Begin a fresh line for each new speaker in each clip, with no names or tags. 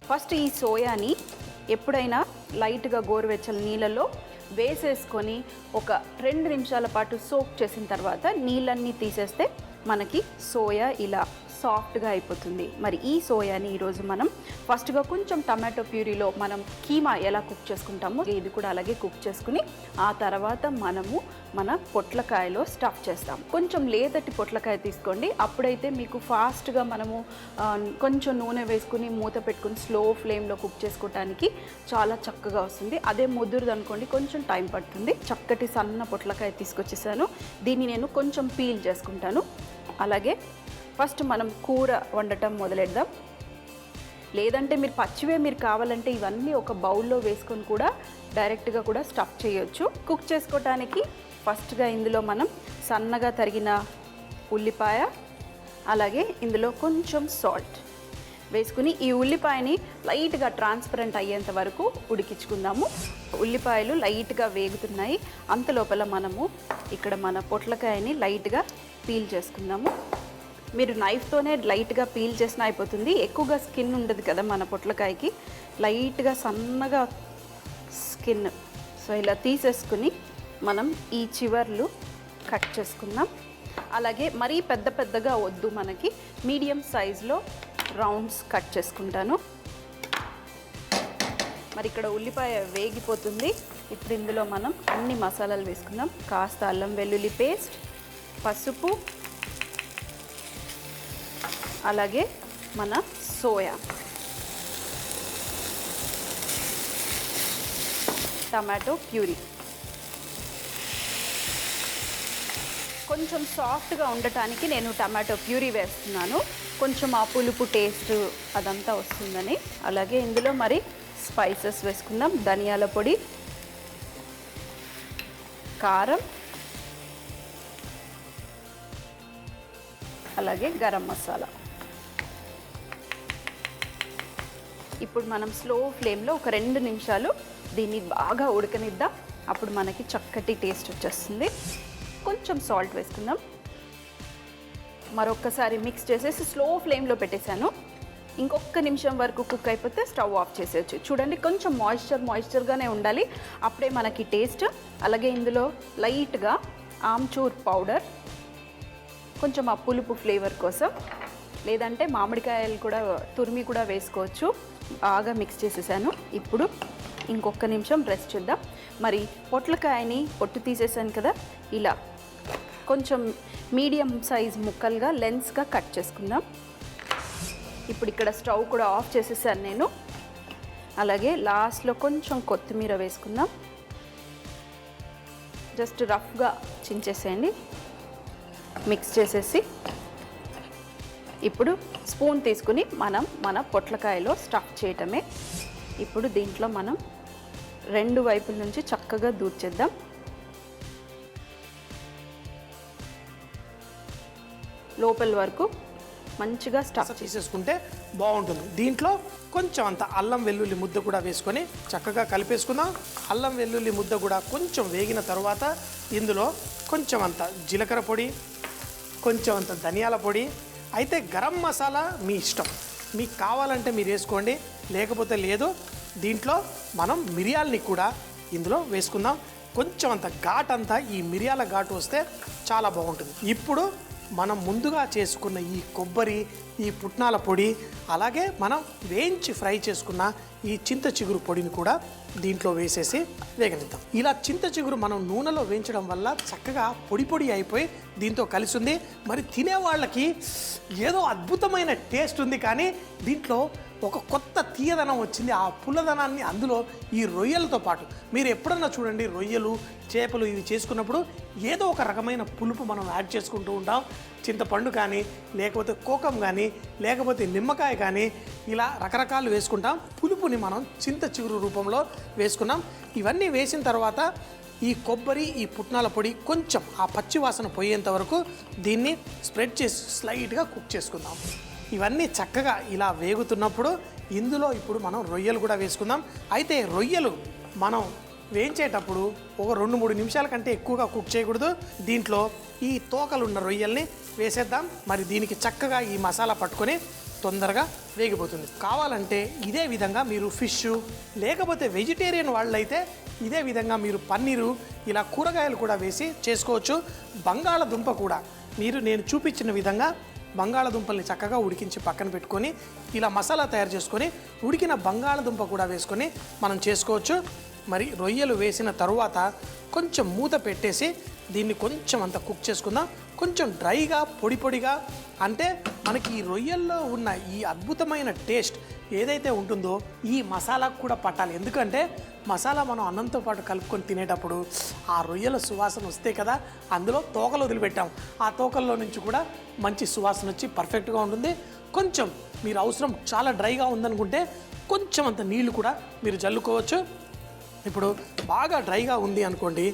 First ఈ సోయాని ఎప్పుడైనా లైట్గా గోరువెచ్చని నీళ్ళలో వేసేసుకొని ఒక 2 నిమిషాల పాటు సోక్ చేసిన తర్వాత నీళ్ళన్నీ తీసేస్తే మనకి సోయా ఇలా సాఫ్ట్గా అయిపోతుంది. మరి ఈ సోయాని ఈరోజు మనం ఫస్ట్గా కొంచెం టమాటో ప్యూరీలో మనం కీమా ఎలా కుక్ చేసుకుంటామో ఇది కూడా అలాగే కుక్ చేసుకుని ఆ తర్వాత మనము మన పొట్లకాయలో స్టఫ్ చేస్తాం. కొంచెం లేతటి పొట్లకాయ తీసుకోండి, అప్పుడైతే మీకు ఫాస్ట్గా మనము కొంచెం నూనె వేసుకుని మూత పెట్టుకుని స్లో ఫ్లేమ్లో కుక్ చేసుకోవడానికి చాలా చక్కగా వస్తుంది. అదే ముదురుది అనుకోండి కొంచెం టైం పడుతుంది. చక్కటి సన్న పొట్లకాయ తీసుకొచ్చేసాను. దీన్ని నేను కొంచెం పీల్ చేసుకుంటాను. అలాగే ఫస్ట్ మనం కూర వండటం మొదలెడదాం. లేదంటే మీరు పచ్చివే మీరు కావాలంటే ఇవన్నీ ఒక బౌల్లో వేసుకొని కూడా డైరెక్ట్గా కూడా స్టఫ్ చేయొచ్చు. కుక్ చేసుకోవటానికి ఫస్ట్గా ఇందులో మనం సన్నగా తరిగిన ఉల్లిపాయ, అలాగే ఇందులో కొంచెం సాల్ట్ వేసుకుని ఈ ఉల్లిపాయని లైట్గా ట్రాన్స్పరెంట్ అయ్యేంత వరకు ఉడికించుకుందాము. ఉల్లిపాయలు లైట్గా వేగుతున్నాయి. అంత లోపల మనము ఇక్కడ మన పొట్లకాయని లైట్గా పీల్ చేసుకుందాము. మీరు నైఫ్తోనే లైట్గా పీల్ చేసినా అయిపోతుంది. ఎక్కువగా స్కిన్ ఉండదు కదా మన పొట్లకాయకి, లైట్గా సన్నగా స్కిన్. సో ఇలా తీసేసుకుని మనం ఈ చివర్లు కట్ చేసుకుందాం. అలాగే మరీ పెద్ద పెద్దగా వద్దు, మనకి మీడియం సైజులో రౌండ్స్ కట్ చేసుకుంటాను. మరి ఇక్కడ ఉల్లిపాయ వేగిపోతుంది. ఇప్పుడు ఇందులో మనం అన్ని మసాలాలు వేసుకుందాం. కాస్త అల్లం వెల్లుల్లి పేస్ట్, పసుపు, అలాగే మన సోయా, టమాటో ప్యూరీ. కొంచెం సాఫ్ట్గా ఉండటానికి నేను టమాటో ప్యూరీ వేస్తున్నాను, కొంచెం ఆ పులుపు టేస్ట్ అదంతా వస్తుందని. అలాగే ఇందులో మరి స్పైసెస్ వేసుకుందాం. ధనియాల పొడి, కారం, అలాగే గరం మసాలా. ఇప్పుడు మనం స్లో ఫ్లేమ్లో ఒక 2 నిమిషాలు దీన్ని బాగా ఉడకనిద్దాం. అప్పుడు మనకి చక్కటి టేస్ట్ వచ్చేస్తుంది. కొంచెం సాల్ట్ వేసుకుందాం. మరొక్కసారి మిక్స్ చేసేసి స్లో ఫ్లేమ్లో పెట్టేశాను. ఇంకొక నిమిషం వరకు కుక్ అయిపోతే స్టవ్ ఆఫ్ చేసేయచ్చు. చూడండి కొంచెం మాయిశ్చర్గానే ఉండాలి, అప్పుడే మనకి టేస్ట్. అలాగే ఇందులో లైట్గా ఆమ్చూర్ పౌడర్, కొంచెం ఆ పులుపు ఫ్లేవర్ కోసం, లేదంటే మామిడికాయలు కూడా తురిమి కూడా వేసుకోవచ్చు. బాగా మిక్స్ చేసేసాను. ఇప్పుడు ఇంకొక నిమిషం రెస్ట్ చేద్దాం. మరి పొట్లకాయని పొట్టు తీసేసాను కదా, ఇలా కొంచెం మీడియం సైజ్ ముక్కలుగా లెన్స్గా కట్ చేసుకుందాం. ఇప్పుడు ఇక్కడ స్టవ్ కూడా ఆఫ్ చేసేసాను నేను. అలాగే లాస్ట్లో కొంచెం కొత్తిమీర వేసుకుందాం. జస్ట్ రఫ్గా చించేసేయండి. మిక్స్ చేసేసి ఇప్పుడు స్పూన్ తీసుకుని మనం మన పొట్లకాయలో స్టఫ్ చేయటమే. ఇప్పుడు దీంట్లో మనం 2 వైపుల నుంచి చక్కగా దూర్చేద్దాం. లోపల వరకు మంచిగా స్టఫ్
చేసేసుకుంటే బాగుంటుంది. దీంట్లో కొంచెం అంత అల్లం వెల్లుల్లి ముద్ద కూడా వేసుకొని చక్కగా కలిపేసుకుందాం. అల్లం వెల్లుల్లి ముద్ద కూడా కొంచెం వేగిన తర్వాత ఇందులో కొంచెం అంత జీలకర్ర పొడి, కొంచెం అంత ధనియాల పొడి, అయితే గరం మసాలా మీ ఇష్టం, మీకు కావాలంటే మీరు వేసుకోండి, లేకపోతే లేదు. దీంట్లో మనం మిరియాలని కూడా ఇందులో వేసుకుందాం. కొంచెం అంత ఘాట్ అంతా ఈ మిరియాల ఘాటు వస్తే చాలా బాగుంటుంది. ఇప్పుడు మనం ముందుగా చేసుకున్న ఈ కొబ్బరి, ఈ పుట్నాల పొడి, అలాగే మనం వేయించి ఫ్రై చేసుకున్న ఈ చింత చిగురు పొడిని కూడా దీంట్లో వేసేసి వేగనిద్దాం. ఇలా చింత చిగురు మనం నూనెలో వేయించడం వల్ల చక్కగా పొడి పొడి అయిపోయి దీంతో కలిసి ఉంది. మరి తినే వాళ్ళకి ఏదో అద్భుతమైన టేస్ట్ ఉంది, కానీ దీంట్లో ఒక కొత్త తీయదనం వచ్చింది. ఆ పుల్లదనాన్ని అందులో ఈ రొయ్యలతో పాటు మీరు ఎప్పుడన్నా చూడండి, రొయ్యలు, చేపలు ఇవి చేసుకున్నప్పుడు ఏదో ఒక రకమైన పులుపు మనం యాడ్ చేసుకుంటూ ఉంటాం. చింతపండు కానీ, లేకపోతే కోకం కానీ, లేకపోతే నిమ్మకాయ కానీ, ఇలా రకరకాలు వేసుకుంటాం. పులుపుని మనం చింత చిగురు రూపంలో వేసుకున్నాం. ఇవన్నీ వేసిన తర్వాత ఈ కొబ్బరి, ఈ పుట్నాల పొడి కొంచెం ఆ పచ్చి వాసన పోయేంత వరకు దీన్ని స్ప్రెడ్ చేసి స్లైట్గా కుక్ చేసుకుందాం. ఇవన్నీ చక్కగా ఇలా వేగుతున్నప్పుడు ఇందులో ఇప్పుడు మనం రొయ్యలు కూడా వేసుకుందాం. అయితే రొయ్యలు మనం వేయించేటప్పుడు ఒక 2-3 నిమిషాల కంటే ఎక్కువగా కుక్ చేయకూడదు. దీంట్లో ఈ తోకలున్న రొయ్యల్ని వేసేద్దాం. మరి దీనికి చక్కగా ఈ మసాలా పట్టుకొని తొందరగా వేగిపోతుంది. కావాలంటే ఇదే విధంగా మీరు ఫిష్ లేకపోతే వెజిటేరియన్ వాళ్ళైతే ఇదే విధంగా మీరు పన్నీరు ఇలా కూరగాయలు కూడా వేసి చేసుకోవచ్చు. బంగాళదుంప కూడా నేను చూపించిన విధంగా బంగాళదుంపల్ని చక్కగా ఉడికించి పక్కన పెట్టుకొని ఇలా మసాలా తయారు చేసుకొని ఉడికిన బంగాళదుంప కూడా వేసుకొని మనం చేసుకోవచ్చు. మరి రొయ్యలు వేసిన తరువాత కొంచెం మూత పెట్టేసి దీన్ని కొంచెం అంత కుక్ చేసుకుందాం. కొంచెం డ్రైగా పొడి పొడిగా, అంటే మనకి ఈ రొయ్యల్లో ఉన్న ఈ అద్భుతమైన టేస్ట్ ఏదైతే ఉంటుందో ఈ మసాలాకు కూడా పట్టాలి. ఎందుకంటే మసాలా మనం అన్నంతో పాటు కలుపుకొని తినేటప్పుడు ఆ రొయ్యల సువాసన వస్తే కదా, అందులో తోకలు వదిలిపెట్టాం, ఆ తోకల్లో నుంచి కూడా మంచి సువాసన వచ్చి పర్ఫెక్ట్గా ఉంటుంది. కొంచెం మీరు అవసరం చాలా డ్రైగా ఉందనుకుంటే కొంచెం అంత నీళ్లు కూడా మీరు జల్లుకోవచ్చు. ఇప్పుడు బాగా డ్రైగా ఉంది అనుకోండి,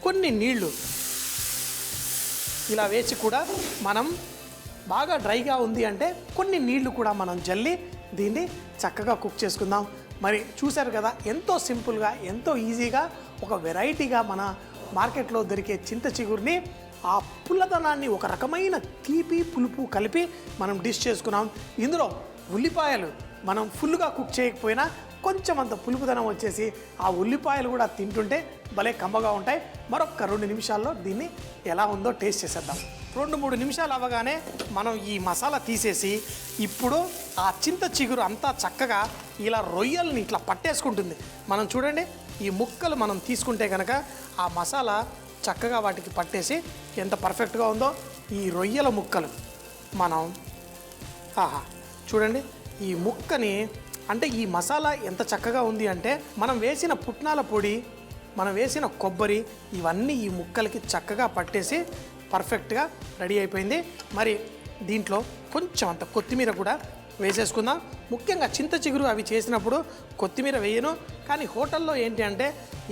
కొన్ని నీళ్లు ఇలా వేసి కూడా మనం బాగా డ్రైగా ఉంది అంటే కొన్ని నీళ్లు కూడా మనం జల్లి దీన్ని చక్కగా కుక్ చేసుకుందాం. మరి చూశారు కదా, ఎంతో సింపుల్గా ఎంతో ఈజీగా ఒక వెరైటీగా మన మార్కెట్లో దొరికే చింత చిగురిని ఆ పుల్లదనాన్ని ఒక రకమైన తీపి పులుపు కలిపి మనం డిష్ చేసుకున్నాం. ఇందులో ఉల్లిపాయలు మనం ఫుల్గా కుక్ చేయకపోయినా కొంచెం అంత పులుపుదనం వచ్చేసి ఆ ఉల్లిపాయలు కూడా తింటుంటే భలే కమ్మగా ఉంటాయి. మరొక 2 నిమిషాల్లో దీన్ని ఎలా ఉందో టేస్ట్ చేసేద్దాం. 2-3 నిమిషాలు అవ్వగానే మనం ఈ మసాలా తీసేసి ఇప్పుడు ఆ చింత చిగురు అంతా చక్కగా ఇలా రొయ్యల్ని ఇట్లా పట్టేసుకుంటుంది. మనం చూడండి, ఈ ముక్కలు మనం తీసుకుంటే కనుక ఆ మసాలా చక్కగా వాటికి పట్టేసి ఎంత పర్ఫెక్ట్గా ఉందో. ఈ రొయ్యల ముక్కలు మనం చూడండి, ఈ ముక్కని అంటే ఈ మసాలా ఎంత చక్కగా ఉంది అంటే మనం వేసిన పుట్నాల పొడి, మనం వేసిన కొబ్బరి ఇవన్నీ ఈ ముక్కలకి చక్కగా పట్టేసి పర్ఫెక్ట్గా రెడీ అయిపోయింది. మరి దీంట్లో కొంచెం అంత కొత్తిమీర కూడా వేసేసుకుందాం. ముఖ్యంగా చింత చిగురు అవి చేసినప్పుడు కొత్తిమీర వేయను, కానీ హోటల్లో ఏంటి అంటే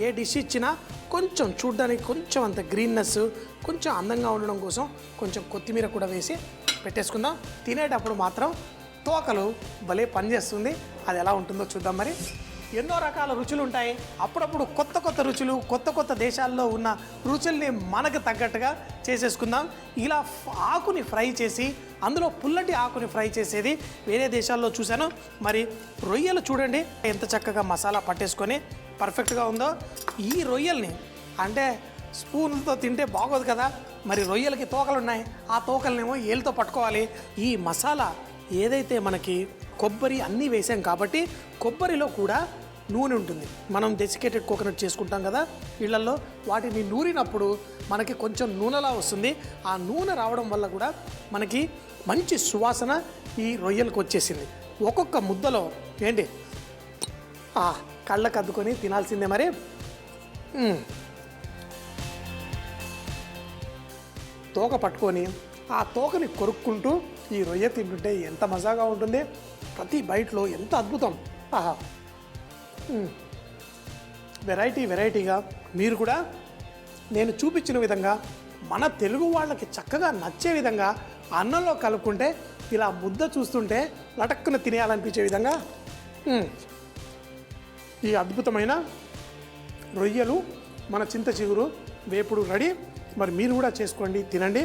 ఏ డిష్ ఇచ్చినా కొంచెం చూడ్డానికి కొంచెం అంత గ్రీన్నెస్, కొంచెం అందంగా ఉండడం కోసం కొంచెం కొత్తిమీర కూడా వేసి పెట్టేసుకుందాం. తినేటప్పుడు మాత్రం తోకలు భలే పనిచేస్తుంది. అది ఎలా ఉంటుందో చూద్దాం. మరి ఎన్నో రకాల రుచులు ఉంటాయి. అప్పుడప్పుడు కొత్త కొత్త రుచులు, కొత్త కొత్త దేశాల్లో ఉన్న రుచుల్ని మనకు తగ్గట్టుగా చేసేసుకుందాం. ఇలా ఆకుని ఫ్రై చేసి అందులో పుల్లటి ఆకుని ఫ్రై చేసేది వేరే దేశాల్లో చూశాను. మరి రొయ్యలు చూడండి ఎంత చక్కగా మసాలా పట్టేసుకొని పర్ఫెక్ట్గా ఉందో. ఈ రొయ్యల్ని అంటే స్పూన్లతో తింటే బాగోదు కదా, మరి రొయ్యలకి తోకలు ఉన్నాయి, ఆ తోకలనేమో ఏళ్ళతో పట్టుకోవాలి. ఈ మసాలా ఏదైతే మనకి కొబ్బరి అన్నీ వేసాం కాబట్టి కొబ్బరిలో కూడా నూనె ఉంటుంది. మనం డెసికేటెడ్ కోకోనట్ చేసుకుంటాం కదా ఇళ్లలో, వాటిని నూరినప్పుడు మనకి కొంచెం నూనెలా వస్తుంది. ఆ నూనె రావడం వల్ల కూడా మనకి మంచి సువాసన ఈ రొయ్యలకు వచ్చేసింది. ఒక్కొక్క ముద్దలో ఏంటి కళ్ళకు అద్దుకొని తినాల్సిందే. మరి తోక పట్టుకొని ఆ తోకని కొరుక్కుంటూ ఈ రొయ్య తింటుంటే ఎంత మజాగా ఉంటుంది. ప్రతి బైట్లో ఎంత అద్భుతం. వెరైటీగా మీరు కూడా నేను చూపించిన విధంగా మన తెలుగు వాళ్ళకి చక్కగా నచ్చే విధంగా అన్నంలో కలుపుకుంటే ఇలా ముద్ద చూస్తుంటే లటక్కున తినేయాలనిపించే విధంగా ఈ అద్భుతమైన రొయ్యలు మన చింత చిగురు వేపుడు రెడీ. మరి మీరు కూడా చేసుకోండి, తినండి,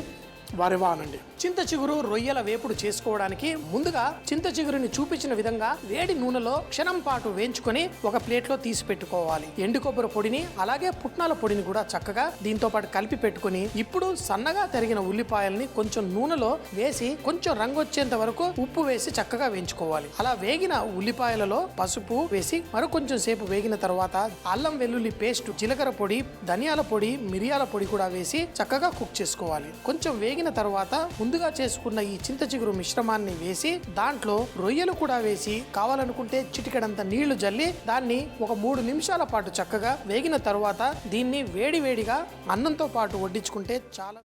వారేవా అనండి. చింత చిగురు రొయ్యల వేపుడు చేసుకోవడానికి ముందుగా చింత చిగురుని చూపించిన విధంగా వేడి నూనెలో క్షణం పాటు వేయించుకొని ఒక ప్లేట్లో తీసి పెట్టుకోవాలి. ఎండు కొబ్బరి పొడిని అలాగే పుట్నాల పొడిని కూడా చక్కగా దీంతో పాటు కలిపి పెట్టుకుని ఇప్పుడు సన్నగా తరిగిన ఉల్లిపాయల్ని కొంచెం నూనెలో వేసి కొంచెం రంగు వచ్చేంత వరకు ఉప్పు వేసి చక్కగా వేయించుకోవాలి. అలా వేగిన ఉల్లిపాయలలో పసుపు వేసి మరికొంచెం సేపు వేగిన తర్వాత అల్లం వెల్లుల్లి పేస్ట్, జీలకర్ర పొడి, ధనియాల పొడి, మిరియాల పొడి కూడా వేసి చక్కగా కుక్ చేసుకోవాలి. కొంచెం వేగిన తర్వాత ముందుగా చేసుకున్న ఈ చింత చిగురు మిశ్రమాన్ని వేసి దాంట్లో రొయ్యలు కూడా వేసి కావాలనుకుంటే చిటికెడంత నీళ్లు జల్లి దాన్ని ఒక 3 నిమిషాల పాటు చక్కగా వేగిన తర్వాత దీన్ని వేడివేడిగా అన్నంతో పాటు వడ్డించుకుంటే చాలా